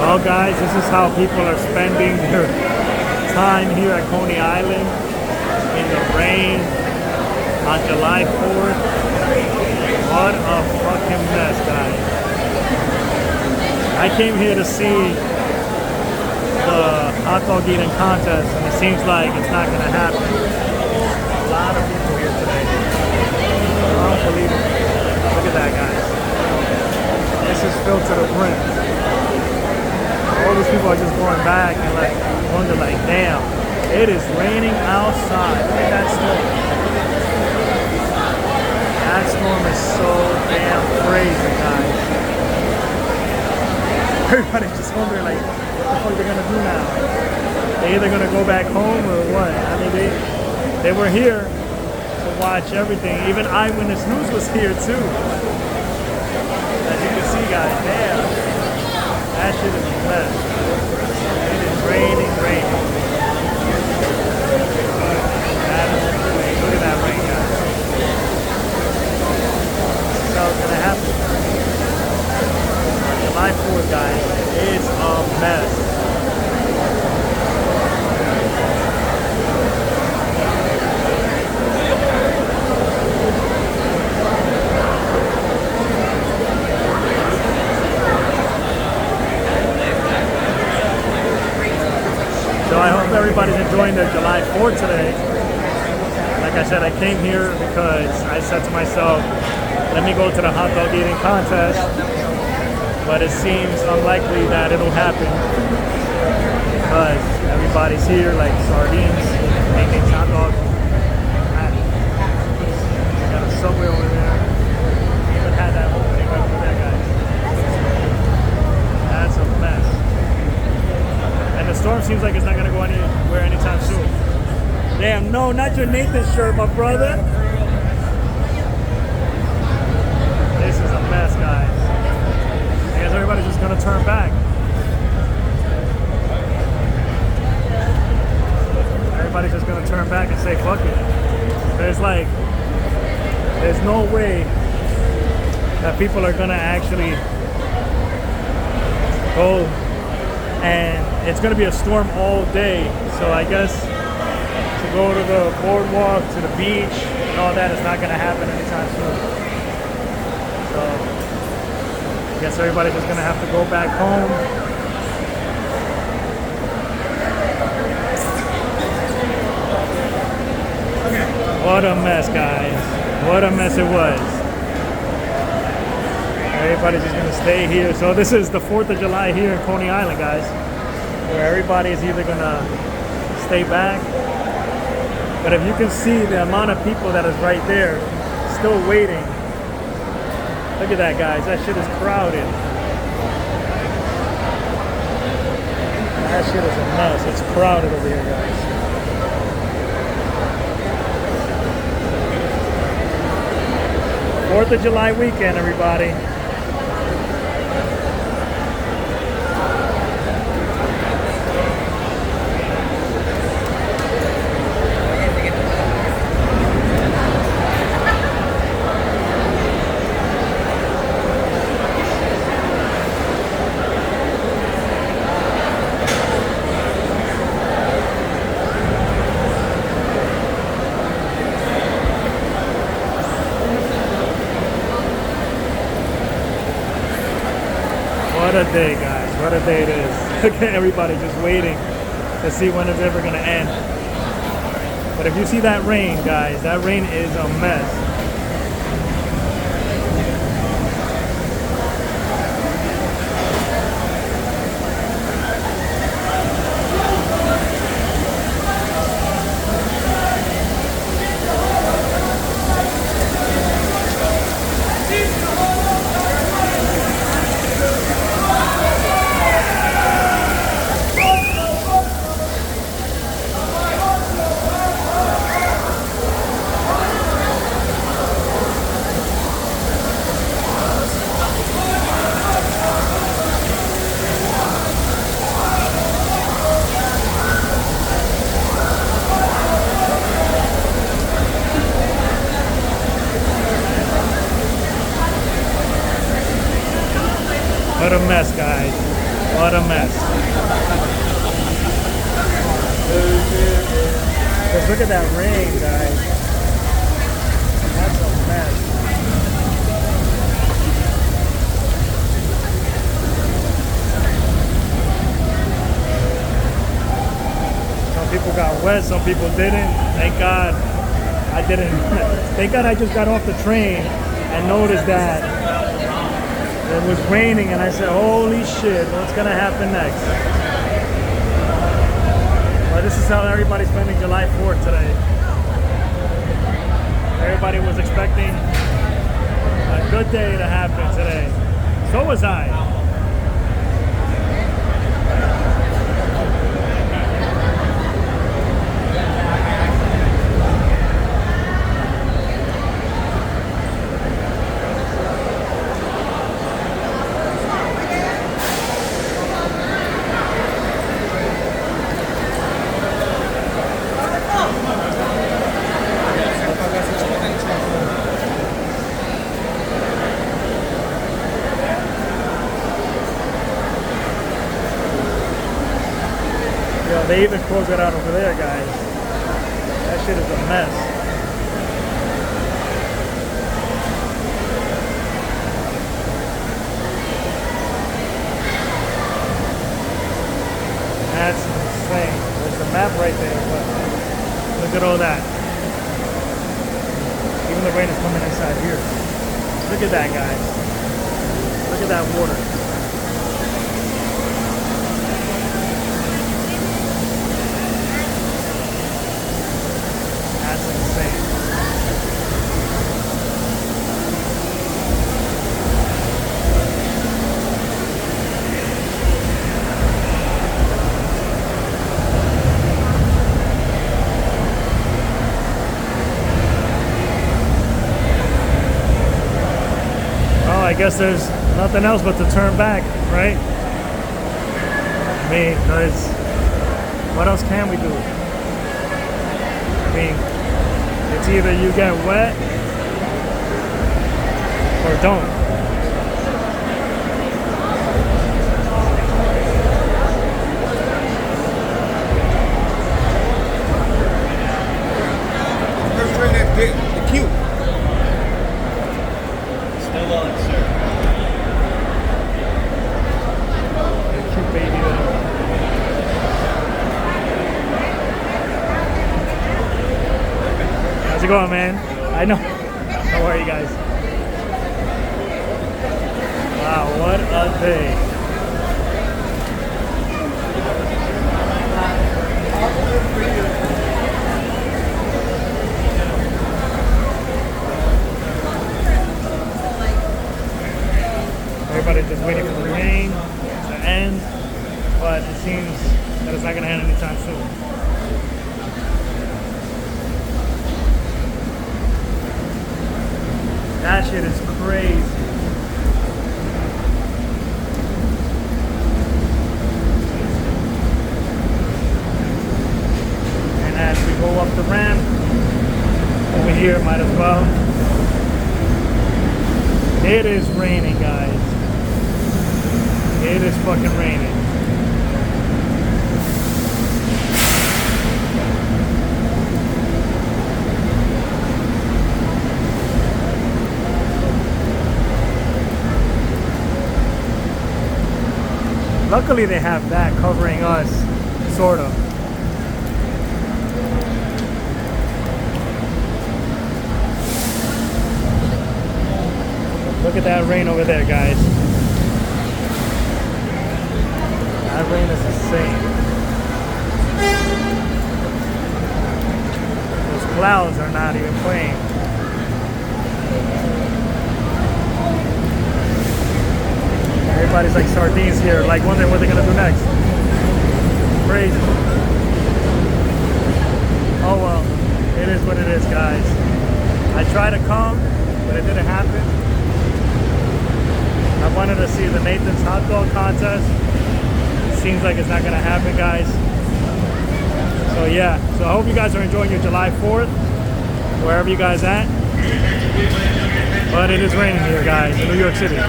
Well, guys, this is how people are spending their time here at Coney Island in the rain on July 4th. What a fucking mess, guys. I came here to see the hot dog eating contest, and it seems like it's not going to happen. A lot of people here today. Unbelievable. Look at that, guys. This is filled to the brim. All these people are just going back and like wonder, like, damn, it is raining outside. Look at that storm. That storm is so damn crazy, guys. Everybody's just wondering, like, what the fuck they're gonna do now? They either gonna go back home or what? I mean, they were here to watch everything. Even Eyewitness News was here too. As you can see, guys, damn, that shit is a mess. It is raining. That is rain. Look at that rain, guys. This is how it's gonna happen. July 4th, guys, it's a mess. So I hope everybody's enjoying their July 4th today. Like I said, I came here because I said to myself, let me go to the hot dog eating contest. But it seems unlikely that it'll happen because everybody's here, like Sardines, making hot dogs. Got a Subway over there. Even had that whole thing right there, guys. That's a mess. And the storm seems like it's not gonna go anywhere anytime soon. Damn, no, not your Nathan shirt, my brother. This is a mess, guys. I guess everybody's just gonna turn back. Everybody's just gonna turn back and say fuck it. There's no way that people are gonna actually go, and it's gonna be a storm all day. So I guess to go to the boardwalk, to the beach, and all that is not gonna happen anytime soon. So I guess everybody's just gonna have to go back home. What a mess, guys. What a mess it was. Everybody's just gonna stay here. So this is the 4th of July here in Coney Island, guys, where everybody is either gonna stay back. But if you can see the amount of people that is right there still waiting. Look at that, guys. That shit is crowded. That shit is a mess. It's crowded over here, guys. Fourth of July weekend, everybody. What a day, guys. What a day it is. Look at everybody just waiting to see when it's ever going to end. But if you see that rain, guys, that rain is a mess. What a mess, guys. What a mess. Just look at that rain, guys. That's a mess. Some people got wet, some people didn't. Thank God I didn't. Thank God I just got off the train and noticed that it was raining, and I said, holy shit, what's gonna happen next? Well, this is how everybody's spending July 4th today. Everybody was expecting a good day to happen today. So was I. They even closed it out over there, guys. That shit is a mess. That's insane. There's a map right there, but look at all that. Even the rain is coming inside here. Look at that, guys. Look at that water. I guess there's nothing else but to turn back, right? I mean, because what else can we do? I mean, it's either you get wet or don't. First train that the queue. Still on, sir. How's it going, man? I know. How are you guys? Wow, what a day. Everybody's just waiting for the rain to end, but it seems that it's not going to end anytime soon. That shit is crazy. And as we go up the ramp, over here might as well. It is raining, guys. It is fucking raining. Luckily they have that covering us, sort of. Look at that rain over there, guys. That rain is insane. Those clouds are not even playing. Everybody's like sardines here, like wondering what they're gonna do next. Crazy. Oh well, it is what it is, guys. I tried to come, but it didn't happen. I wanted to see the Nathan's Hotdog contest. It seems like it's not gonna happen, guys. So yeah, so I hope you guys are enjoying your July 4th, wherever you guys at. But it is raining here, guys, in New York City.